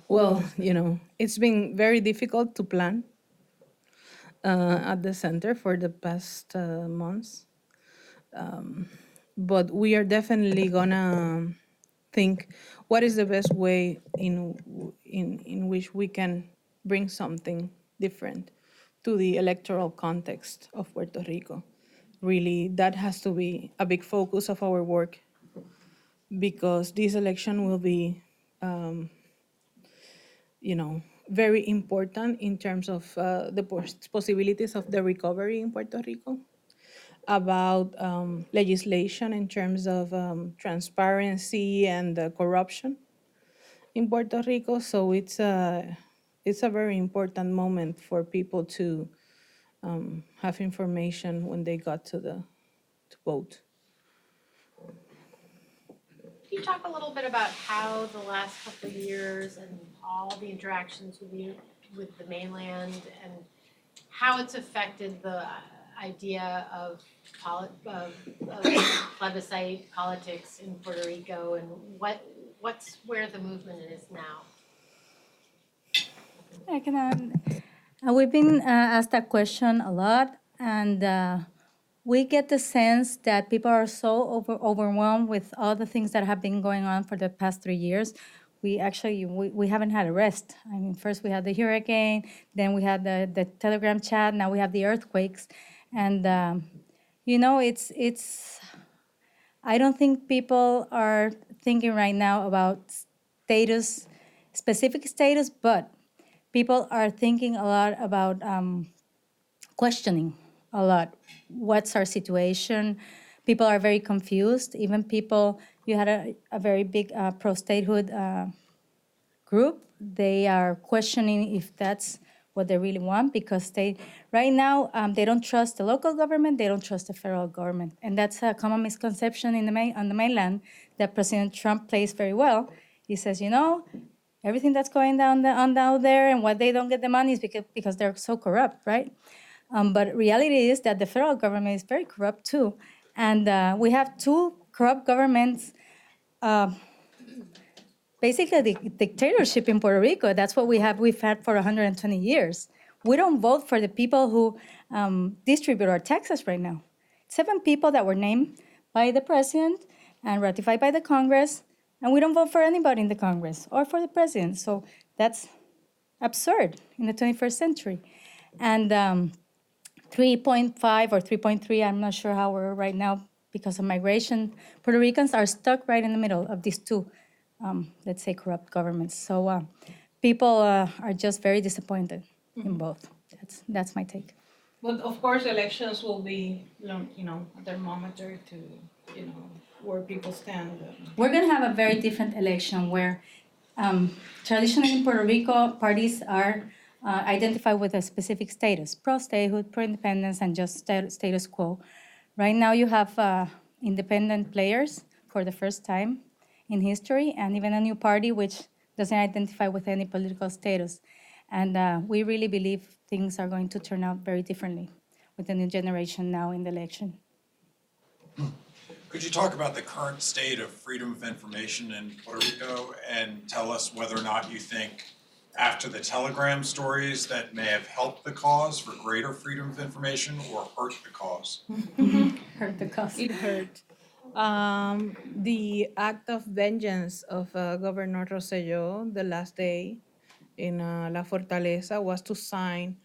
Well, it's been very difficult to plan at the center for the past months, but we are definitely gonna think what is the best way in which we can bring something different to the electoral context of Puerto Rico. Really, that has to be a big focus of our work because this election will be, very important in terms of the possibilities of the recovery in Puerto Rico, about legislation in terms of transparency and corruption in Puerto Rico. So it's a very important moment for people to have information when they got to vote. Can you talk a little bit about how the last couple of years and all the interactions with the mainland and how it's affected the idea of of plebiscite politics in Puerto Rico and what's where the movement is now? I can we've been asked that question a lot, and we get the sense that people are so overwhelmed with all the things that have been going on for the past 3 years. We haven't had a rest. I mean, first we had the hurricane, then we had the Telegram chat, now we have the earthquakes, and it's. I don't think people are thinking right now about status, specific status, but people are thinking a lot about questioning a lot. What's our situation? People are very confused. Even people, you had a very big pro-statehood group. They are questioning if that's what they really want because right now they don't trust the local government, they don't trust the federal government, and that's a common misconception on the mainland that President Trump plays very well. He says, everything that's going down there and why they don't get the money is because they're so corrupt, right? But reality is that the federal government is very corrupt too, and we have two corrupt governments. Basically, the dictatorship in Puerto Rico. That's what we've had for 120 years. We don't vote for the people who distribute our taxes right now. 7 people that were named by the president and ratified by the Congress, and we don't vote for anybody in the Congress or for the president. So that's absurd in the 21st century. And 3.5 or 3.3, I'm not sure how we're right now because of migration. Puerto Ricans are stuck right in the middle of these two, let's say, corrupt governments. So people are just very disappointed in both. That's my take. But of course, elections will be, a thermometer to, where people stand. We're going to have a very different election where traditionally in Puerto Rico, parties are identified with a specific status, pro-statehood, pro-independence, and just status quo. Right now you have independent players for the first time in history, and even a new party which doesn't identify with any political status. And we really believe things are going to turn out very differently with the new generation now in the election. Could you talk about the current state of freedom of information in Puerto Rico and tell us whether or not you think after the Telegram stories that may have helped the cause for greater freedom of information or hurt the cause? Hurt the cause. It hurt. The act of vengeance of Governor Rosselló the last day in La Fortaleza was to sign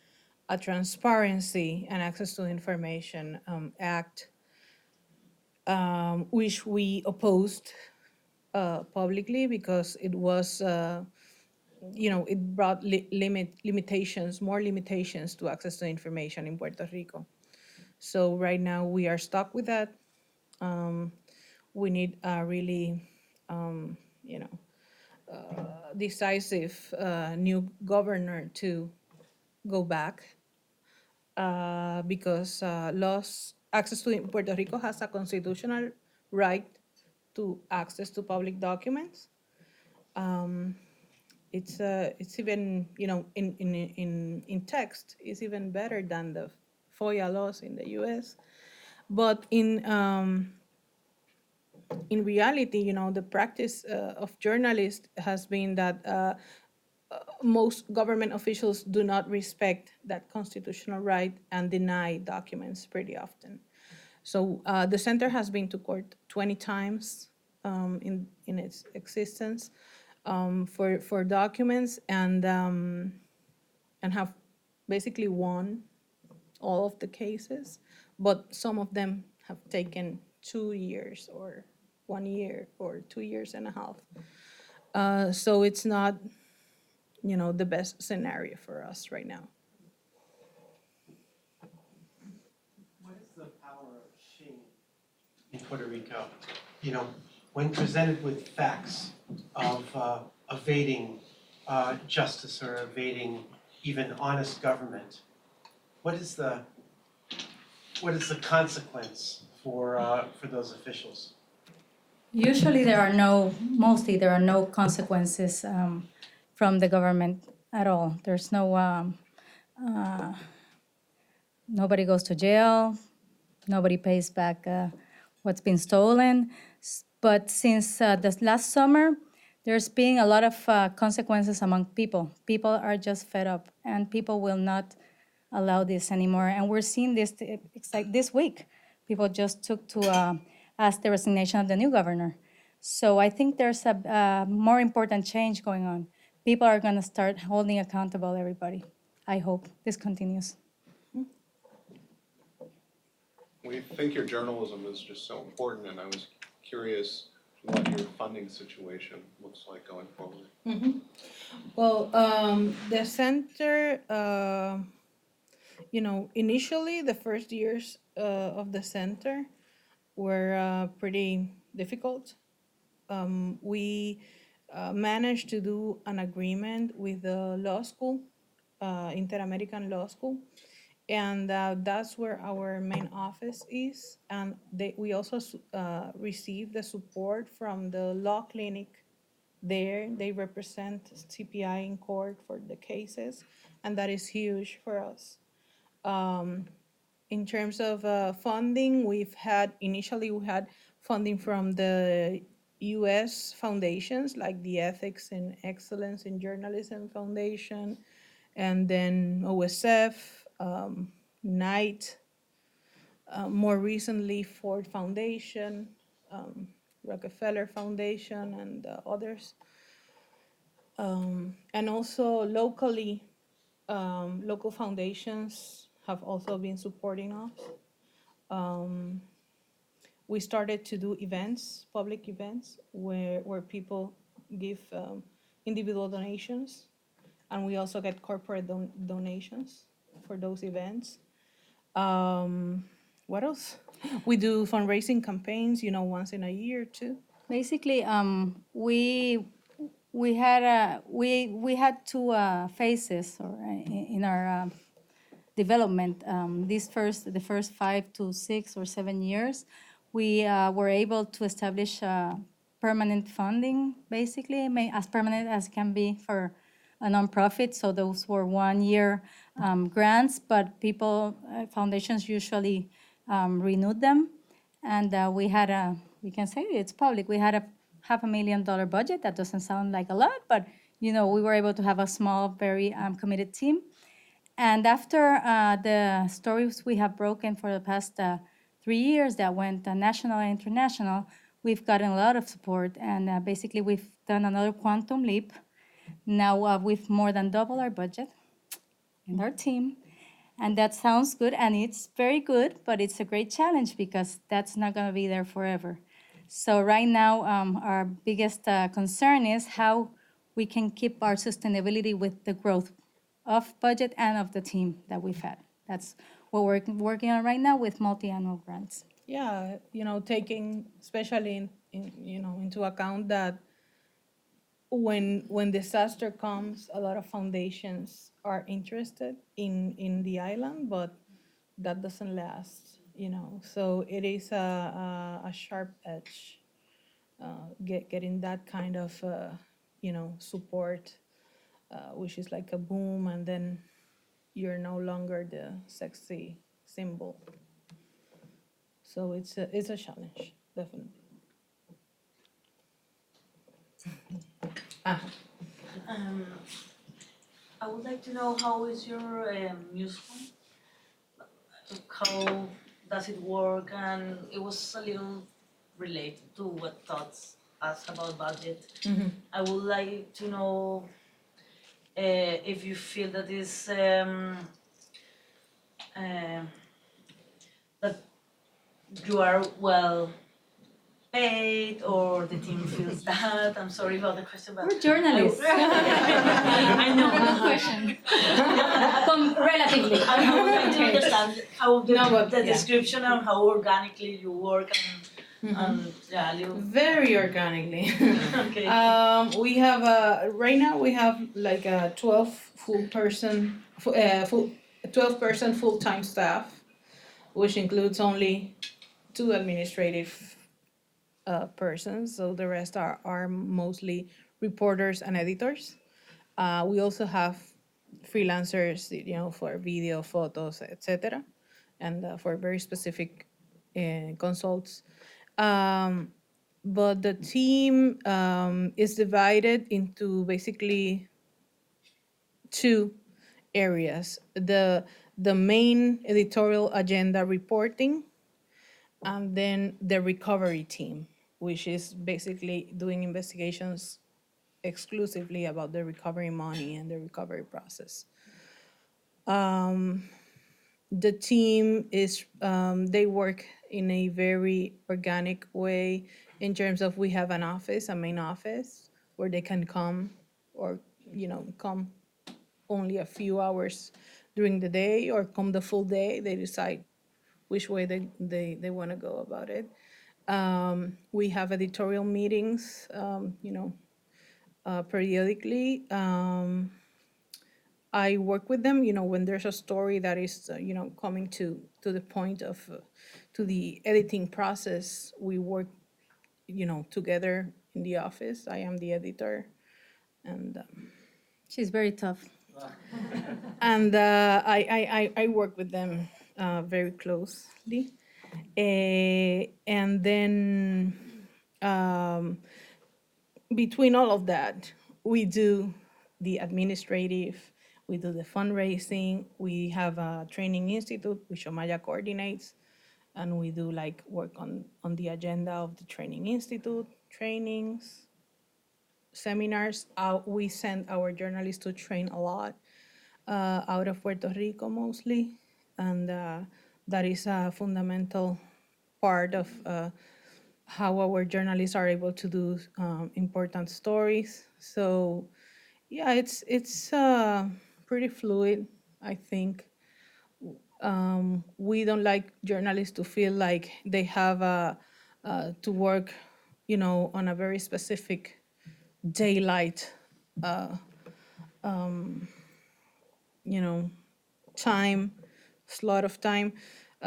a transparency and access to information act, which we opposed publicly because it was, it brought more limitations to access to information in Puerto Rico. So right now we are stuck with that. We need a really, decisive new governor to go back because access to Puerto Rico has a constitutional right to access to public documents. It's even, in text, it's even better than the FOIA laws in the U.S. But in reality, the practice of journalists has been that most government officials do not respect that constitutional right and deny documents pretty often. So the center has been to court 20 times in its existence for documents and have basically won all of the cases, but some of them have taken 2 years or 1 year or 2 years and a half. So it's not, the best scenario for us right now. What is the power of shame in Puerto Rico? You know, when presented with facts of evading justice or evading even honest government, what is the consequence for those officials? Usually mostly there are no consequences from the government at all. There's nobody goes to jail, nobody pays back what's been stolen. But since this last summer, there's been a lot of consequences among people. People are just fed up, and people will not allow this anymore. And we're seeing this, it's like this week. People just took to ask the resignation of the new governor. So I think there's a more important change going on. People are going to start holding accountable everybody. I hope this continues. We think your journalism is just so important, and I was curious what your funding situation looks like going forward. Well, the center, initially the first years of the center were pretty difficult. We managed to do an agreement with the law school, Inter-American Law School, and that's where our main office is. And we also received the support from the law clinic there. They represent CPI in court for the cases, and that is huge for us. In terms of funding, initially we had funding from the U.S. foundations like the Ethics and Excellence in Journalism Foundation, and then OSF, Knight, more recently Ford Foundation, Rockefeller Foundation, and others. And also locally, local foundations have also been supporting us. We started to do events, public events, where people give individual donations, and we also get corporate donations for those events. What else? We do fundraising campaigns, once in a year too. Basically, we had two phases in our development. The first 5 to 6 or 7 years, we were able to establish permanent funding, basically, as permanent as can be for a nonprofit. So those were 1-year grants, but foundations usually renewed them. And we had we can say it's public, we had a $500,000 budget. That doesn't sound like a lot, but we were able to have a small, very committed team. And after the stories we have broken for the past 3 years that went national and international, we've gotten a lot of support, and basically we've done another quantum leap. Now we've more than doubled our budget and our team, and that sounds good, and it's very good, but it's a great challenge because that's not going to be there forever. So right now, our biggest concern is how we can keep our sustainability with the growth of budget and of the team that we've had. That's what we're working on right now with multi-annual grants. Yeah, taking especially into account that when disaster comes, a lot of foundations are interested in the island, but that doesn't last, So it is a sharp edge, getting that kind of, support, which is like a boom, and then you're no longer the sexy symbol. So it's a challenge, definitely. I would like to know how is your newsroom? How does it work? And it was a little related to what Thoughts asked about budget. I would like to know if you feel that is that you are well paid or the team feels that. I'm sorry about the question, but We're journalists. I know. Good question. Relatively. I would like to understand how No, but the yeah. description and how organically you work and yeah, a little. Very organically. Okay. We have right now we have like a 12-person full-time staff, which includes only 2 administrative persons. So the rest are mostly reporters and editors. We also have freelancers, for video, photos, etc., and for very specific consults. But the team is divided into basically 2 areas: the main editorial agenda reporting, and then the recovery team, which is basically doing investigations exclusively about the recovery money and the recovery process. The team is, they work in a very organic way in terms of we have an office, a main office, where they can come or, come only a few hours during the day or come the full day. They decide which way they want to go about it. We have editorial meetings, periodically. I work with them, when there's a story that is, coming to the point of, to the editing process. We work, together in the office. I am the editor, and She's very tough. I work with them very closely. And then between all of that, we do the administrative, we do the fundraising, we have a training institute which Omaya coordinates, and we do like work on the agenda of the training institute, trainings, seminars. We send our journalists to train a lot out of Puerto Rico mostly, and that is a fundamental part of how our journalists are able to do important stories. So yeah, it's pretty fluid, I think. We don't like journalists to feel like they have to work, on a very specific daylight, you know, time, slot of time.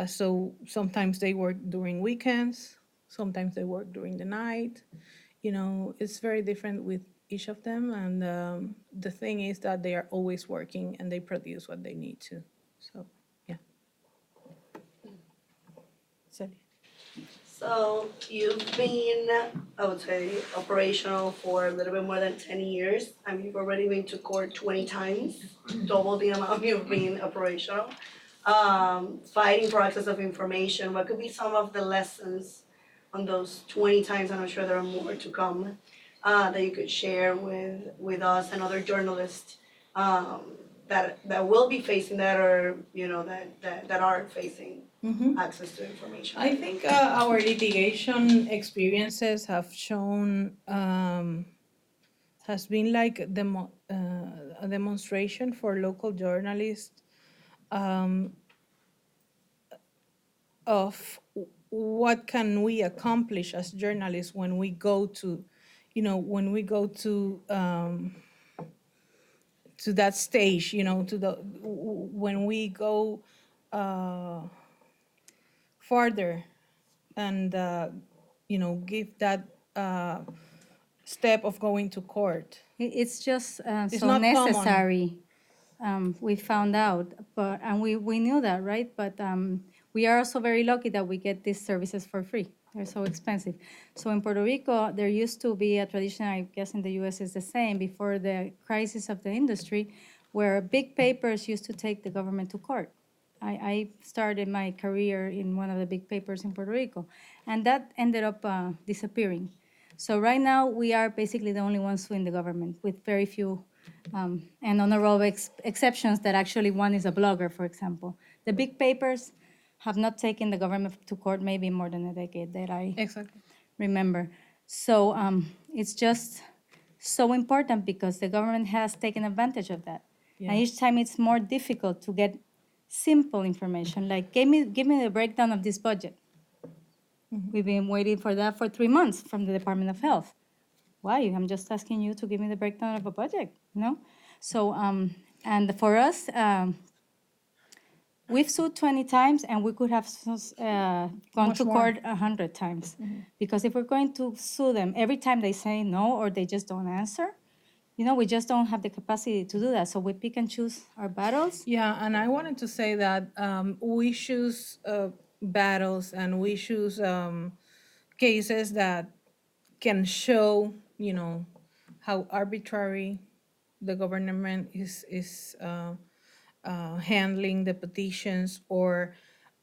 So sometimes they work during weekends, sometimes they work during the night. It's very different with each of them. And the thing is that they are always working and they produce what they need to. So, yeah. Celia. So you've been, I would say, operational for a little bit more than 10 years, and you've already been to court 20 times, double the amount you've been operational. Fighting for access of information, what could be some of the lessons on those 20 times, and I'm sure there are more to come, that you could share with us and other journalists that will be facing that, or that are facing access to information? I think our litigation experiences have shown, has been like a demonstration for local journalists of what can we accomplish as journalists when we go to, to that stage, when we go farther and, give that step of going to court. It's just It's so not common. necessary. We found out, and we knew that, right? But we are also very lucky that we get these services for free. They're so expensive. So in Puerto Rico, there used to be a tradition, I guess in the US it's the same, before the crisis of the industry, where big papers used to take the government to court. I started my career in one of the big papers in Puerto Rico, and that ended up disappearing. So right now, we are basically the only ones suing the government, with very few and honorable exceptions that actually one is a blogger, for example. The big papers have not taken the government to court maybe more than a decade that I Exactly. remember. So it's just so important because the government has taken advantage of that. And each time it's more difficult to get simple information, like give me the breakdown of this budget. We've been waiting for that for 3 months from the Department of Health. Why? I'm just asking you to give me the breakdown of a budget, you know? So, and for us, we've sued 20 times and we could have gone Much to more. court 100 times. Because if we're going to sue them every time they say no or they just don't answer, you know, we just don't have the capacity to do that. So we pick and choose our battles. Yeah, and I wanted to say that we choose battles and we choose cases that can show, how arbitrary the government is handling the petitions, or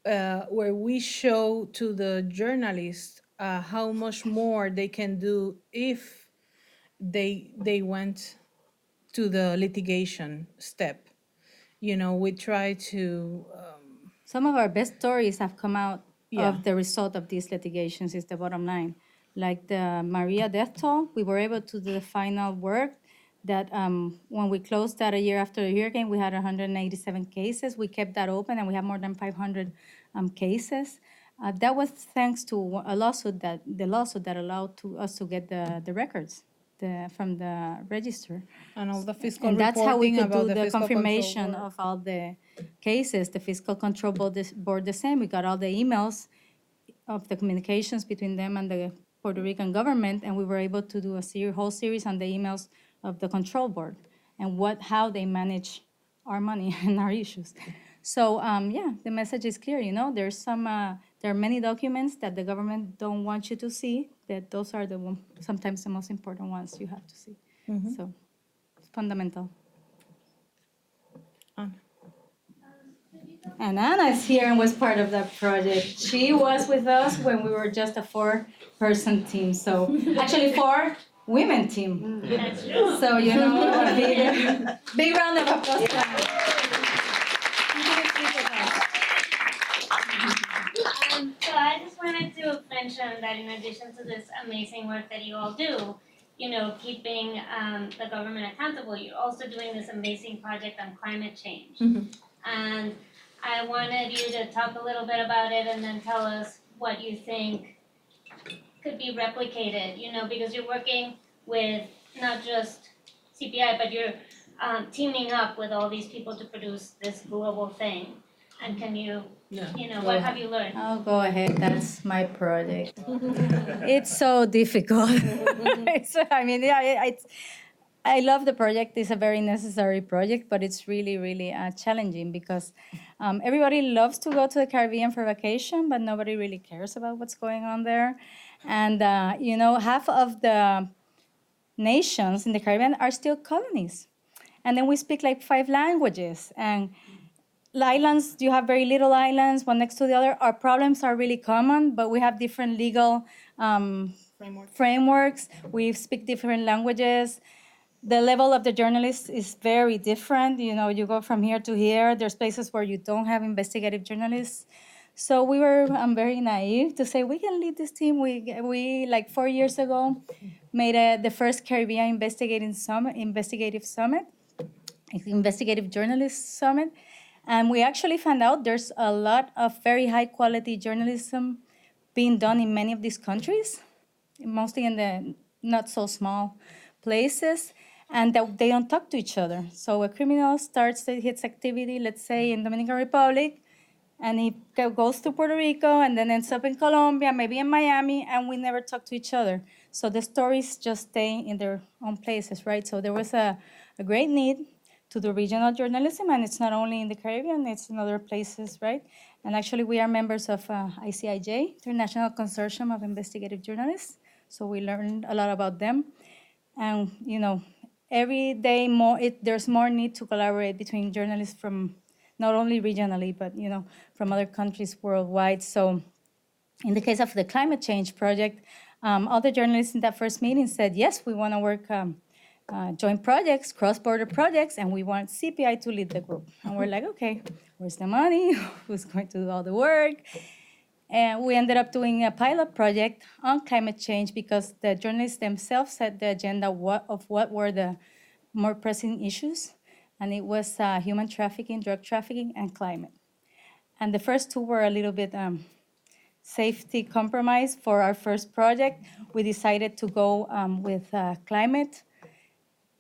where we show to the journalists how much more they can do if they went to the litigation step. We try to Some of our best stories have come out Yeah. of the result of these litigations, is the bottom line. Like the Maria death toll, we were able to do the final work that when we closed that a year after the hurricane, we had 187 cases. We kept that open and we have more than 500 cases. That was thanks to a lawsuit that allowed us to get the records from the register. and all the fiscal And that's how we reporting could about do the fiscal control confirmation board. of all the cases. The fiscal control board the same. We got all the emails of the communications between them and the Puerto Rican government, and we were able to do a whole series on the emails of the control board and how they manage our money and our issues. So yeah, the message is clear. There are many documents that the government don't want you to see. That those are sometimes the most important ones you have to see. So it's fundamental. And Anna is here and was part of that project. She was with us when we were just a 4-person team. So actually 4 women team. That's true. So a big round of applause. So I just wanted to mention that in addition to this amazing work that you all do, keeping the government accountable, you're also doing this amazing project on climate change. And I wanted you to talk a little bit about it and then tell us what you think could be replicated, because you're working with not just CPI, but you're teaming up with all these people to produce this global thing. And can you, what have you learned? I'll go ahead. That's my project. It's so difficult. I love the project. It's a very necessary project, but it's really, really challenging because everybody loves to go to the Caribbean for vacation, but nobody really cares about what's going on there. And, half of the nations in the Caribbean are still colonies. And then we speak like 5 languages. And islands, you have very little islands, one next to the other. Our problems are really common, but we have different legal frameworks. We speak different languages. The level of the journalists is very different. You go from here to here. There's places where you don't have investigative journalists. So we were very naive to say we can lead this team. We like 4 years ago made the first Caribbean investigative journalist summit. And we actually found out there's a lot of very high quality journalism being done in many of these countries, mostly in the not so small places, and that they don't talk to each other. So a criminal starts his activity, let's say in Dominican Republic, and he goes to Puerto Rico and then ends up in Colombia, maybe in Miami, and we never talk to each other. So the stories just stay in their own places, right? So there was a great need to do regional journalism, and it's not only in the Caribbean, it's in other places, right? And actually we are members of ICIJ, International Consortium of Investigative Journalists, so we learned a lot about them. And, every day there's more need to collaborate between journalists from not only regionally, but from other countries worldwide. So in the case of the climate change project, all the journalists in that first meeting said, yes, we want to work joint projects, cross-border projects, and we want CPI to lead the group. And we're like, okay, where's the money? Who's going to do all the work? And we ended up doing a pilot project on climate change because the journalists themselves set the agenda of what were the more pressing issues. And it was human trafficking, drug trafficking, and climate. And the first two were a little bit safety compromise for our first project. We decided to go with climate.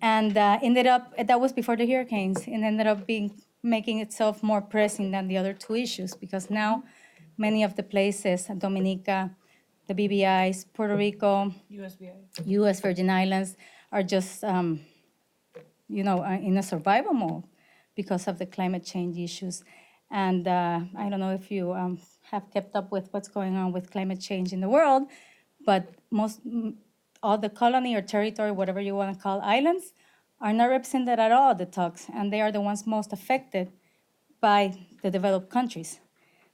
And ended up, that was before the hurricanes, and ended up making itself more pressing than the other two issues because now many of the places, Dominica, the BVIs, Puerto Rico, USVI. US Virgin Islands, are just, in a survival mode because of the climate change issues. And I don't know if you have kept up with what's going on with climate change in the world, but all the colony or territory, whatever you want to call islands, are not represented at all at the talks, and they are the ones most affected by the developed countries.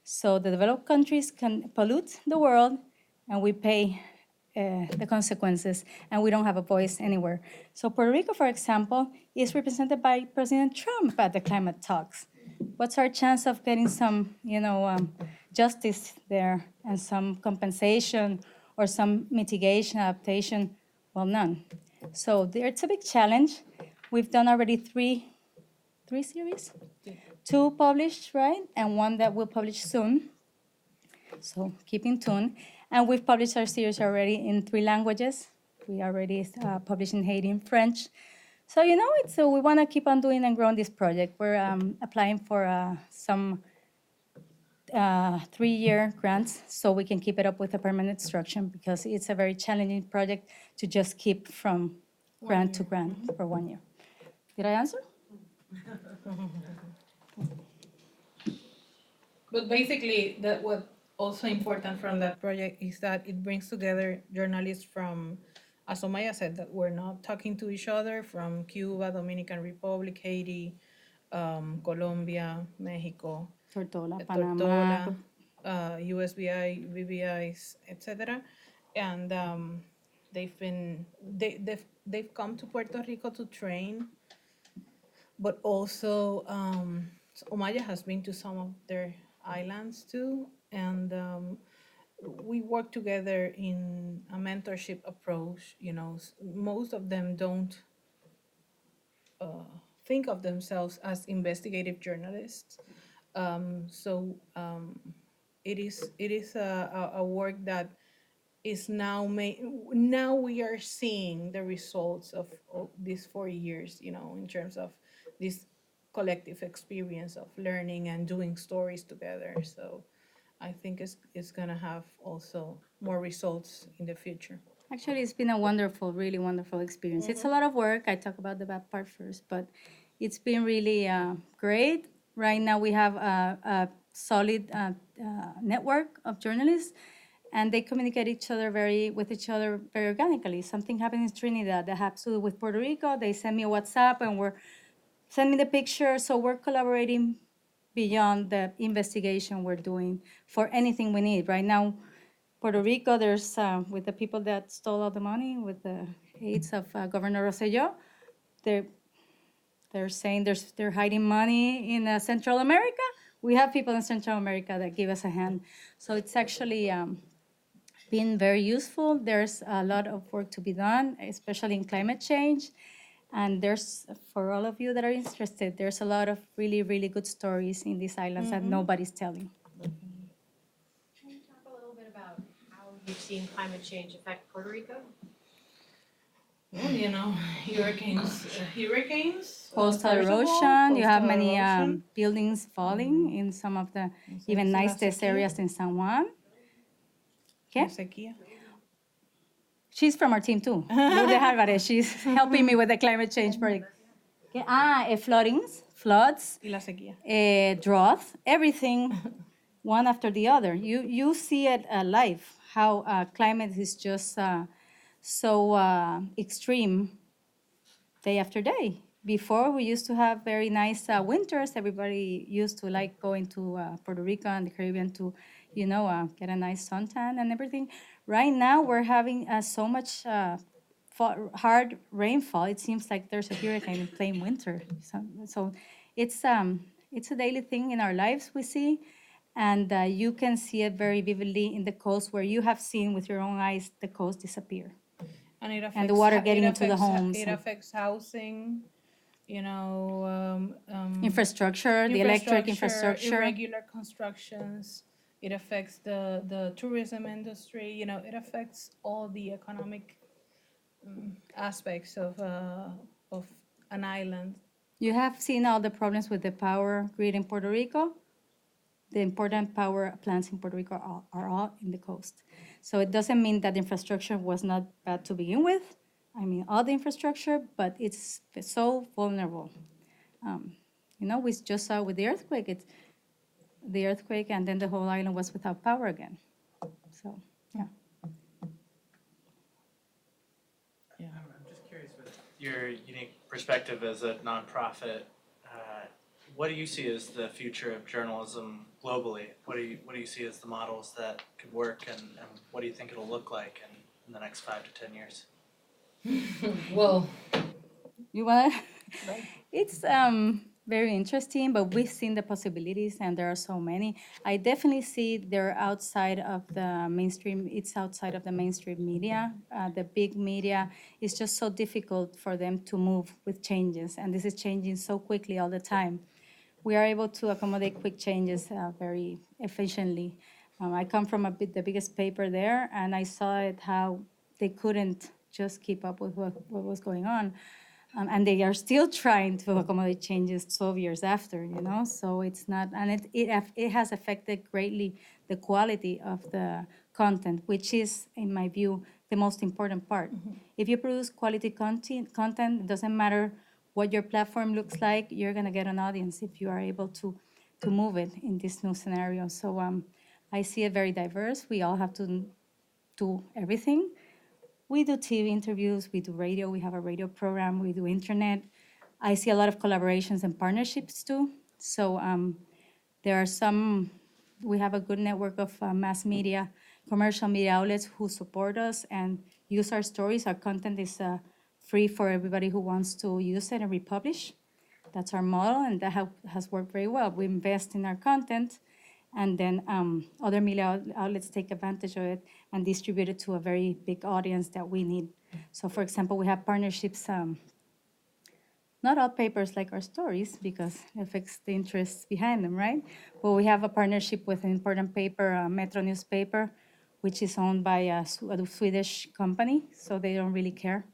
So the developed countries can pollute the world, and we pay the consequences, and we don't have a voice anywhere. So Puerto Rico, for example, is represented by President Trump at the climate talks. What's our chance of getting some, justice there and some compensation or some mitigation, adaptation? Well, none. So it's a big challenge. We've done already three series, two published, right, and one that will publish soon. So keep in tune. And we've published our series already in 3 languages. We already published in Haiti in French. So, we want to keep on doing and growing this project. We're applying for some 3-year grants so we can keep it up with a permanent structure because it's a very challenging project to just keep from grant to grant for 1 year. Did I answer? But basically, what also important from that project is that it brings together journalists from, as Omaya said, that we're not talking to each other, from Cuba, Dominican Republic, Haiti, Colombia, Mexico, Tortola, Panama. USVI, VBIs, etc. And they've come to Puerto Rico to train, but also Omaya has been to some of their islands too, and we work together in a mentorship approach. Most of them don't think of themselves as investigative journalists, so it is a work that is now we are seeing the results of these 4 years, in terms of this collective experience of learning and doing stories together. So I think it's gonna have also more results in the future. Actually, it's been a wonderful, really wonderful experience. It's a lot of work. I talk about the bad part first, but it's been really great. Right now, we have a solid network of journalists, and they communicate with each other very organically. Something happened in Trinidad that has to do with Puerto Rico. They send me a WhatsApp and send me the picture. So we're collaborating beyond the investigation we're doing for anything we need. Right now, Puerto Rico, there's with the people that stole all the money, with the aides of Governor Rosselló, they're saying they're hiding money in Central America. We have people in Central America that give us a hand. So it's actually been very useful. There's a lot of work to be done, especially in climate change. And for all of you that are interested, there's a lot of really, really good stories in these islands that nobody's telling. Can you talk a little bit about how you've seen climate change affect Puerto Rico? Well, hurricanes, Coastal first of all, erosion, you have coastal many erosion. buildings falling in some of the even La nicest sequía. areas in San Juan. La Okay? sequía. She's from our team too. Lourdes Alvarez, she's helping me with the climate change project. Okay. Floods, Y la sequía. drought, everything, one after the other. You see it live, how climate is just so extreme day after day. Before, we used to have very nice winters. Everybody used to like going to Puerto Rico and the Caribbean to, get a nice suntan and everything. Right now, we're having so much hard rainfall. It seems like there's a hurricane in plain winter. So it's a daily thing in our lives we see, and you can see it very vividly in the coast where you have seen with your own eyes the coast disappear. And it affects And the water getting it into the affects homes. it affects housing, Infrastructure, the electric infrastructure. irregular constructions. It affects the tourism industry. It affects all the economic aspects of an island. You have seen all the problems with the power grid in Puerto Rico. The important power plants in Puerto Rico are all in the coast. So it doesn't mean that the infrastructure was not bad to begin with. I mean, all the infrastructure, but it's so vulnerable. We just saw with the earthquake, and then the whole island was without power again. So, yeah. I'm just curious, with your unique perspective as a nonprofit, what do you see as the future of journalism globally? What do you see as the models that could work, and what do you think it'll look like in the next 5 to 10 years? Well, You want to? It's very interesting, but we've seen the possibilities, and there are so many. I definitely see they're outside of the mainstream. It's outside of the mainstream media. The big media is just so difficult for them to move with changes, and this is changing so quickly all the time. We are able to accommodate quick changes very efficiently. I come from the biggest paper there, and I saw it how they couldn't just keep up with what was going on. And they are still trying to accommodate changes 12 years after, So it's not, and it has affected greatly the quality of the content, which is, in my view, the most important part. If you produce quality content, it doesn't matter what your platform looks like, you're gonna get an audience if you are able to move it in this new scenario. So I see it very diverse. We all have to do everything. We do TV interviews, we do radio, we have a radio program, we do internet. I see a lot of collaborations and partnerships too. So there are we have a good network of mass media, commercial media outlets who support us and use our stories. Our content is free for everybody who wants to use it and republish. That's our model, and that has worked very well. We invest in our content, and then other media outlets take advantage of it and distribute it to a very big audience that we need. So, for example, we have partnerships, not all papers like our stories, because it affects the interests behind them, right? But we have a partnership with an important paper, Metro newspaper, which is owned by a Swedish company, so they don't really care.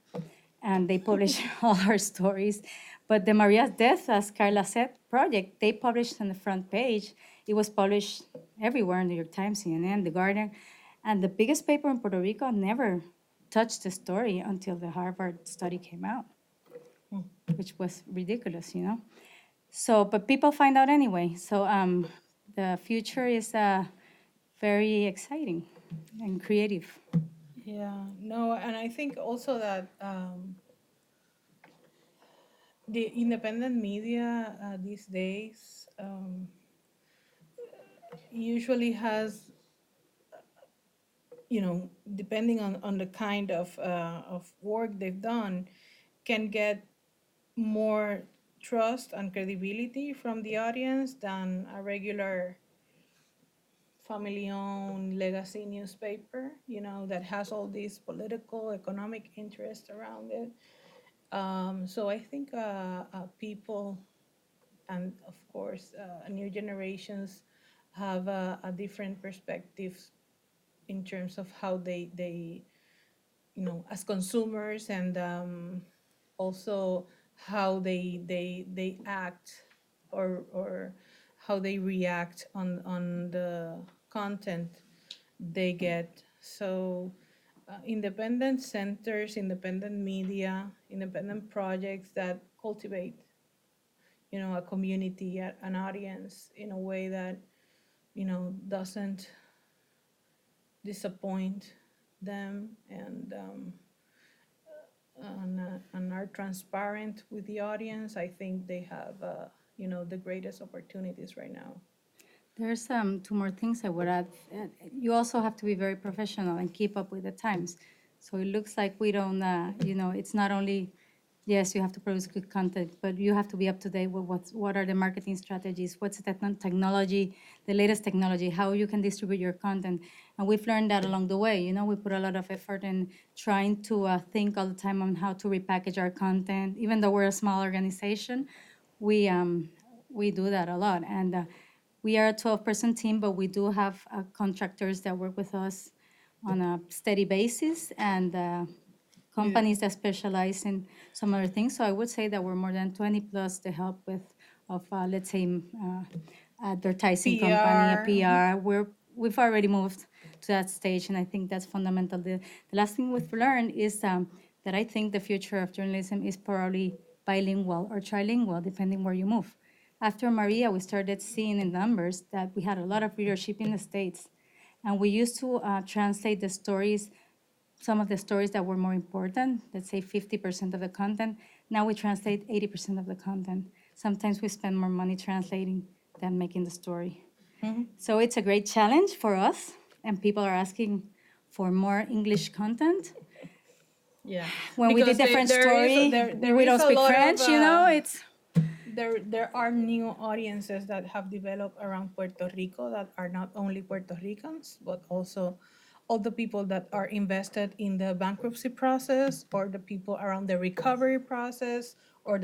And they publish all our stories. But the Maria's Death, as Carla said, project, they published on the front page. It was published everywhere, New York Times, CNN, The Guardian. And the biggest paper in Puerto Rico never touched the story until the Harvard study came out, which was ridiculous, So, but people find out anyway. So the future is very exciting and creative. yeah, no, and I think also that the independent media these days usually has, depending on the kind of work they've done, can get more trust and credibility from the audience than a regular family-owned legacy newspaper, that has all these political, economic interests around it. So I think people, and of course new generations, have a different perspectives in terms of how they as consumers, and also how they act, or how they react on the content they get. So independent centers, independent media, independent projects that cultivate a community, an audience, in a way that doesn't disappoint them, and and are transparent with the audience, I think they have, the greatest opportunities right now. There's two more things I would add. You also have to be very professional and keep up with the times. So it looks like we don't, it's not only, yes, you have to produce good content, but you have to be up to date with what are the marketing strategies, what's the technology, the latest technology, how you can distribute your content. And we've learned that along the way. We put a lot of effort in trying to think all the time on how to repackage our content. Even though we're a small organization, we do that a lot. And we are a 12-person team, but we do have contractors that work with us on a steady basis and companies that specialize in some other things. So I would say that we're more than 20 plus to help with, let's say, advertising company, a PR. We've already moved to that stage, and I think that's fundamental. The last thing we've learned is that I think the future of journalism is probably bilingual or trilingual, depending where you move. After Maria, we started seeing in numbers that we had a lot of readership in the States. And we used to translate the stories, some of the stories that were more important, let's say 50% of the content. Now we translate 80% of the content. Sometimes we spend more money translating than making the story. So it's a great challenge for us, and people are asking for more English content. Yeah. When we did the French story, we don't speak French, it's... There are new audiences that have developed around Puerto Rico that are not only Puerto Ricans, but also all the people that are invested in the bankruptcy process, or the people around the recovery process, or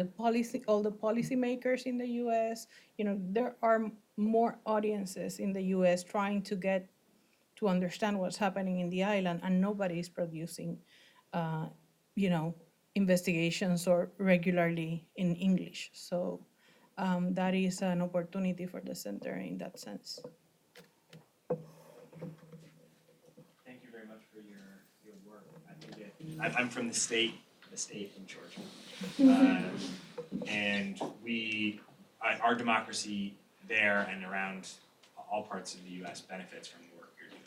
all the policymakers in the U.S. There are more audiences in the U.S. trying to understand what's happening in the island, and nobody is producing, investigations or regularly in English. So that is an opportunity for the center in that sense. Thank you very much for your work. I'm from the state in Georgia. And our democracy there and around all parts of the U.S. benefits from the work you're doing.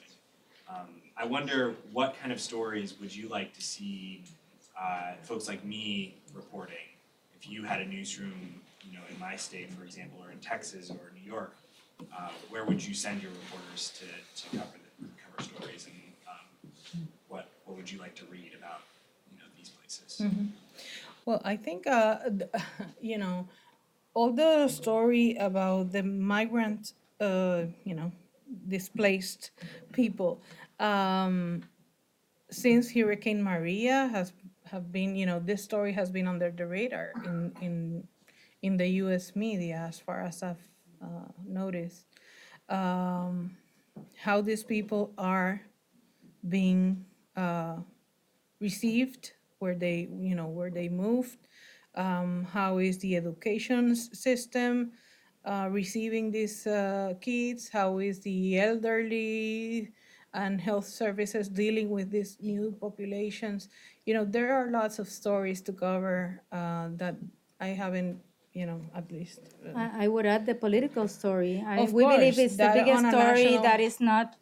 I wonder, what kind of stories would you like to see folks like me reporting? If you had a newsroom, in my state, for example, or in Texas or New York, where would you send your reporters to cover stories, and what would you like to read about, these places? Mm-hmm. Well, I think all the story about the migrant, displaced people, since Hurricane Maria have been, this story has been under the radar in the U.S. media, as far as I've noticed. How these people are being received, where they moved. How is the education system receiving these kids? How is the elderly and health services dealing with these new populations? There are lots of stories to cover that I haven't, at least. I would add the political story. Of We believe course, it's the that biggest on a story national- that is not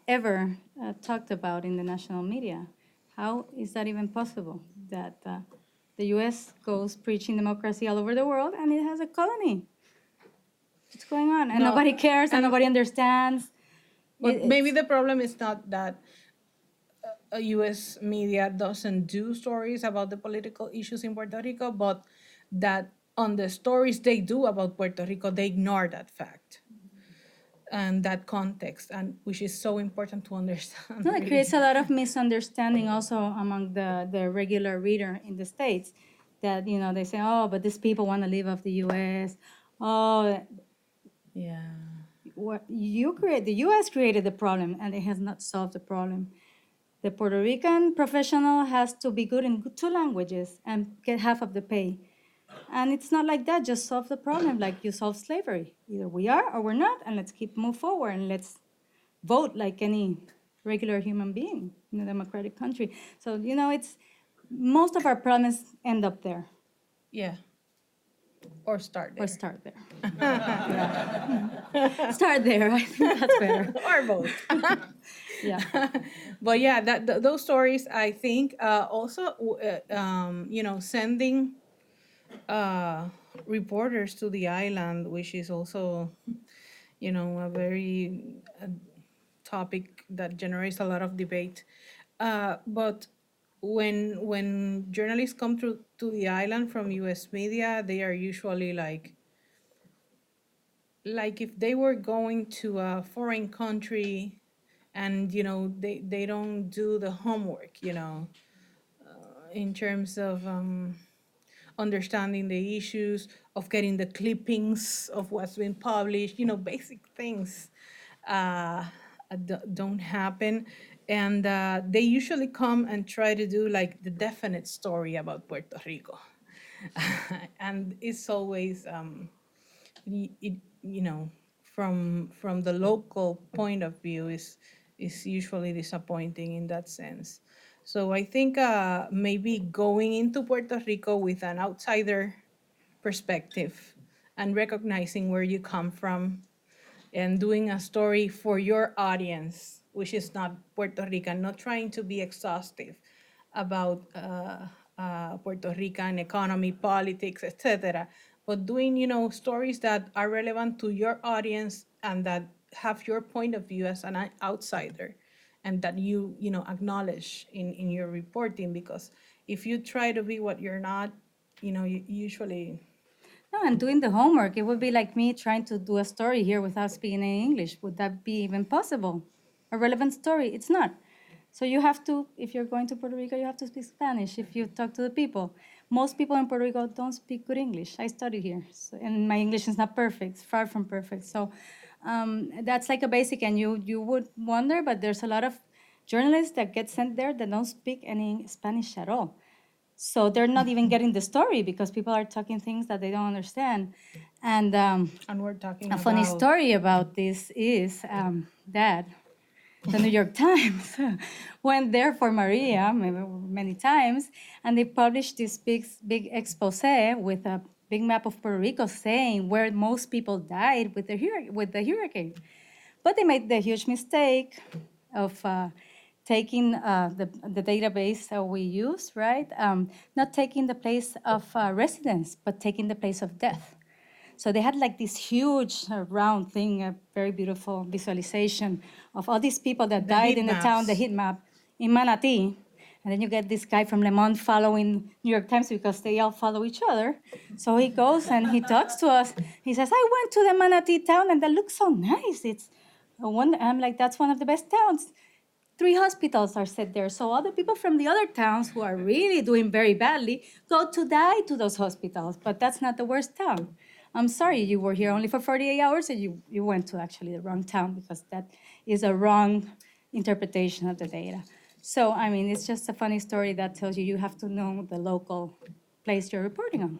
ever talked about in the national media. How is that even possible? That the U.S. goes preaching democracy all over the world, and it has a colony. What's going on? And No, nobody cares, and nobody understands. But maybe the problem is not that a U.S. media doesn't do stories about the political issues in Puerto Rico, but that on the stories they do about Puerto Rico, they ignore that fact and that context, and which is so important to understand. No, it creates a lot of misunderstanding also among the regular reader in the States, that they say, oh, but these people want to live off the U.S. Oh, Yeah. The U.S. created the problem, and it has not solved the problem. The Puerto Rican professional has to be good in 2 languages and get half of the pay. And it's not like that. Just solve the problem like you solve slavery. Either we are or we're not, and let's move forward, and let's vote like any regular human being in a democratic country. So, it's most of our problems end up there. Yeah. Or start there. Or start there. Yeah. Start there. I think that's better. Or both. Yeah. But yeah, those stories, I think, also, sending reporters to the island, which is also, a very topic that generates a lot of debate. But when journalists come to the island from U.S. media, they are usually like if they were going to a foreign country, and they don't do the homework, in terms of understanding the issues, of getting the clippings of what's been published, basic things don't happen. And they usually come and try to do like the definite story about Puerto Rico. And it's always, it, from the local point of view, is usually disappointing in that sense. So I think maybe going into Puerto Rico with an outsider perspective and recognizing where you come from and doing a story for your audience, which is not Puerto Rican, not trying to be exhaustive about Puerto Rican economy, politics, etc., but doing, stories that are relevant to your audience and that have your point of view as an outsider, and that acknowledge in your reporting. Because if you try to be what you're not, you usually. No, and doing the homework, it would be like me trying to do a story here without speaking any English. Would that be even possible? A relevant story? It's not. So you have to, if you're going to Puerto Rico, you have to speak Spanish if you talk to the people. Most people in Puerto Rico don't speak good English. I studied here, and my English is not perfect, it's far from perfect. So that's like a basic, and you would wonder, but there's a lot of journalists that get sent there that don't speak any Spanish at all. So they're not even getting the story because people are talking things that they don't understand. And And we're talking a funny about story about this is that the New York Times went there for Maria many times, and they published this big expose with a big map of Puerto Rico saying where most people died with the hurricane. But they made the huge mistake of taking the database that we use, right? Not taking the place of residence, but taking the place of death. So they had like this huge round thing, a very beautiful visualization of all these people that The died heat in the town, the maps. heat map in Manatee. And then you get this guy from Le Monde following New York Times because they all follow each other. So he goes and he talks to us. He says, I went to the Manatee town and that looks so nice. It's a wonder. I'm like, that's one of the best towns. 3 hospitals are set there. So all the people from the other towns who are really doing very badly go to die to those hospitals. But that's not the worst town. I'm sorry, you were here only for 48 hours and you went to actually the wrong town because that is a wrong interpretation of the data. So, I mean, it's just a funny story that tells you you have to know the local place you're reporting on.